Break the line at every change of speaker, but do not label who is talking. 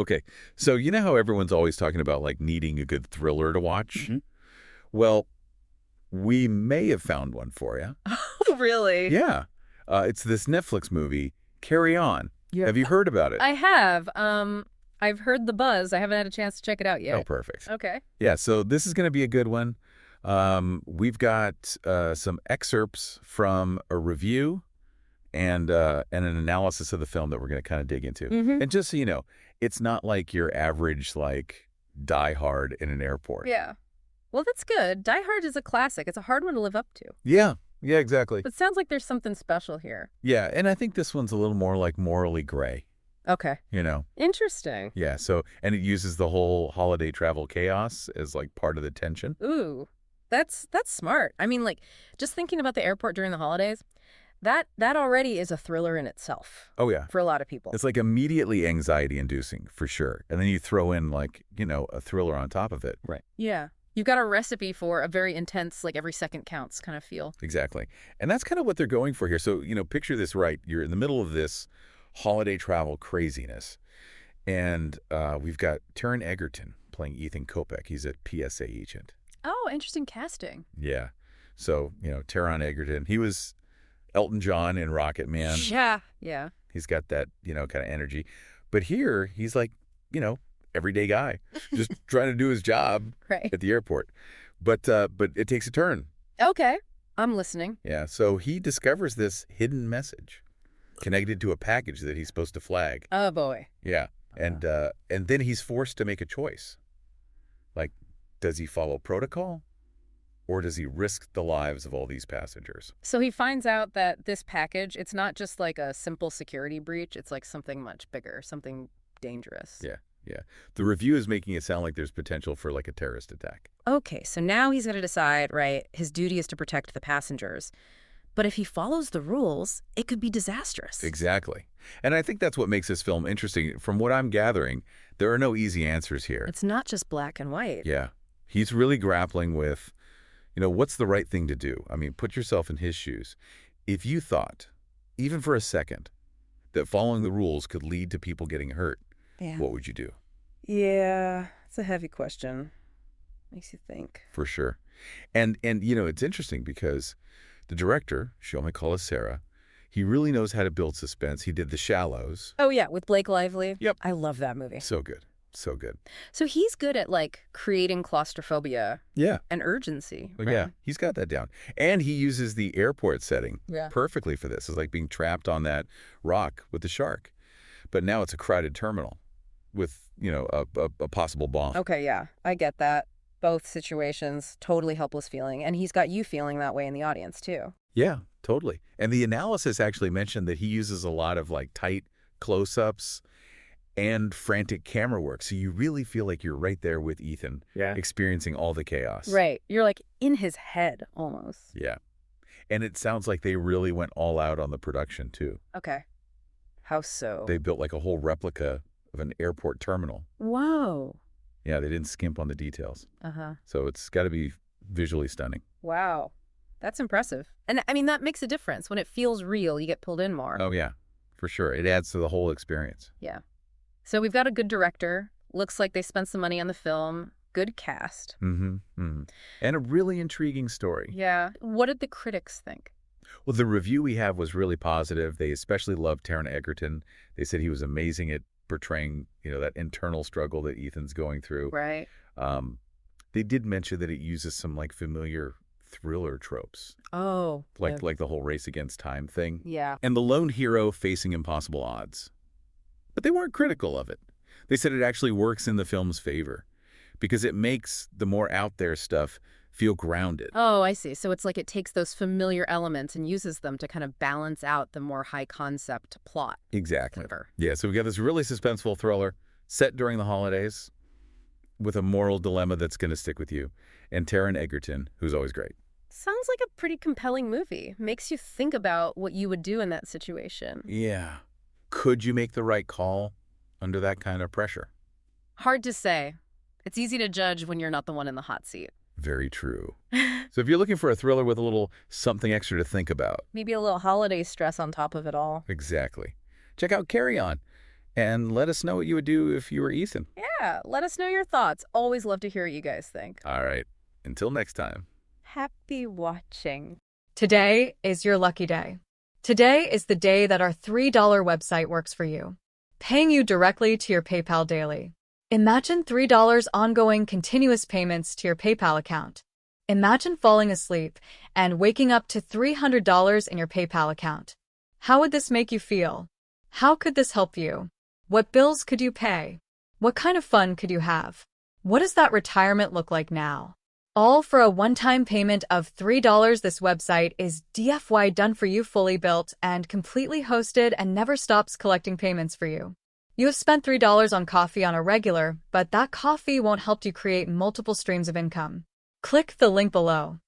Okay, so you know how everyone's always talking about like needing a good thriller to watch?
Hmm.
Well, we may have found one for you.
Oh, really?
Yeah. It's this Netflix movie, Carry On.
Yeah.
Have you heard about it?
I have. I've heard the buzz. I haven't had a chance to check it out yet.
Oh, perfect.
Okay.
Yeah, so this is going to be a good one. We've got some excerpts from a review and an analysis of the film that we're going to kind of dig into.
Mm-hmm.
And just so you know, it's not like your average, like, Die Hard in an airport.
Yeah. Well, that's good. Die Hard is a classic. It's a hard one to live up to.
Yeah, exactly.
But it sounds like there's something special here.
Yeah, and I think this one's a little more like morally gray,
Okay.
you know?
Interesting.
Yeah, so, and it uses the whole holiday travel chaos as like part of the tension.
Ooh, that's smart. I mean, like, just thinking about the airport during the holidays, that already is a thriller in itself
Oh, yeah.
for a lot of people.
It's like immediately anxiety-inducing, for sure. And then you throw in like, you know, a thriller on top of it.
Right.
Yeah. You've got a recipe for a very intense, like every second counts kind of feel.
Exactly. And that's kind of what they're going for here. So, you know, picture this, right? You're in the middle of this holiday travel craziness. And we've got Taron Egerton playing Ethan Kopech. He's a PSA agent.
Oh, interesting casting.
Yeah. So, you know, Taron Egerton, he was Elton John in Rocket Man.
Yeah. Yeah.
He's got that, you know, kind of energy. But here, he's like, you know, everyday guy, just trying to do his job
Right.
at the airport. But it takes a turn.
Okay. I'm listening.
Yeah, so he discovers this hidden message connected to a package that he's supposed to flag.
Oh, boy.
Yeah, and then he's forced to make a choice. Like, does he follow protocol, or does he risk the lives of all these passengers?
So he finds out that this package, it's not just like a simple security breach. It's like something much bigger, something dangerous.
Yeah. The review is making it sound like there's potential for like a terrorist attack.
Okay, so now he's going to decide, right, his duty is to protect the passengers. But if he follows the rules, it could be disastrous.
Exactly. And I think that's what makes this film interesting. From what I'm gathering, there are no easy answers here.
It's not just black and white.
Yeah. He's really grappling with, you know, what's the right thing to do? I mean, put yourself in his shoes. If you thought, even for a second, that following the rules could lead to people getting hurt, what would you do?
Yeah, it's a heavy question. Makes you think.
For sure. And you know, it's interesting because the director, Shomi Sarah, he really knows how to build suspense. He did The Shallows.
Oh, yeah, with Blake Lively.
Yep.
I love that movie.
So good. So good.
So he's good at, like, creating claustrophobia
Yeah.
and urgency.
Well,
right?
yeah, he's got that down. And he uses the airport setting
Yeah.
perfectly for this. It's like being trapped on that rock with the shark. But now it's a crowded terminal with, you know, a possible bomb.
Okay, yeah, I get that. Both situations, totally helpless feeling. And he's got you feeling that way in the audience, too.
Yeah, totally. And the analysis actually mentioned that he uses a lot of like tight close-ups and frantic camera work. So you really feel like you're right there with Ethan, experiencing all the chaos.
Right. You're like in his head almost.
Yeah. And it sounds like they really went all out on the production too.
Okay. How so?
They built like a whole replica of an airport terminal.
Whoa.
Yeah, they didn't skimp on the details.
Uh-huh.
So it's got to be visually stunning.
Wow. That's impressive. And I mean, that makes a difference. When it feels real, you get pulled in more.
Oh, yeah, for sure. It adds to the whole experience.
Yeah. So we've got a good director. Looks like they spent some money on the film. Good cast.
And a really intriguing story.
Yeah. What did the critics think?
Well, the review we have was really positive. They especially loved Taron Egerton. They said he was amazing at portraying, you know, that internal struggle that Ethan's going through.
Right.
They did mention that it uses some like familiar thriller tropes.
Oh.
Like the whole race against time thing.
Yeah.
And the lone hero facing impossible odds. But they weren't critical of it. They said it actually works in the film's favor because it makes the more out there stuff feel grounded.
Oh, I see. So it's like it takes those familiar elements and uses them to kind of balance out the more high concept plot.
Exactly. Yeah, so we got this really suspenseful thriller set during the holidays with a moral dilemma that's going to stick with you. And Taron Egerton, who's always great.
Sounds like a pretty compelling movie. Makes you think about what you would do in that situation.
Yeah. Could you make the right call under that kind of pressure?
Hard to say. It's easy to judge when you're not the one in the hot seat.
Very true. So if you're looking for a thriller with a little something extra to think about.
Maybe a little holiday stress on top of it all.
Exactly. Check out Carry On. And let us know what you would do if you were Ethan.
Yeah, let us know your thoughts. Always love to hear what you guys think.
All right. Until next time.
Happy watching.
Today is your lucky day. Today is the day that our $3 website works for you, paying you directly to your PayPal daily. Imagine $3 ongoing continuous payments to your PayPal account. Imagine falling asleep and waking up to $300 in your PayPal account. How would this make you feel? How could this help you? What bills could you pay? What kind of fun could you have? What does that retirement look like now? All for a one-time payment of $3. This website is DFY done for you, fully built and completely hosted, and never stops collecting payments for you. You have spent $3 on coffee on a regular, but that coffee won't help you create multiple streams of income. Click the link below.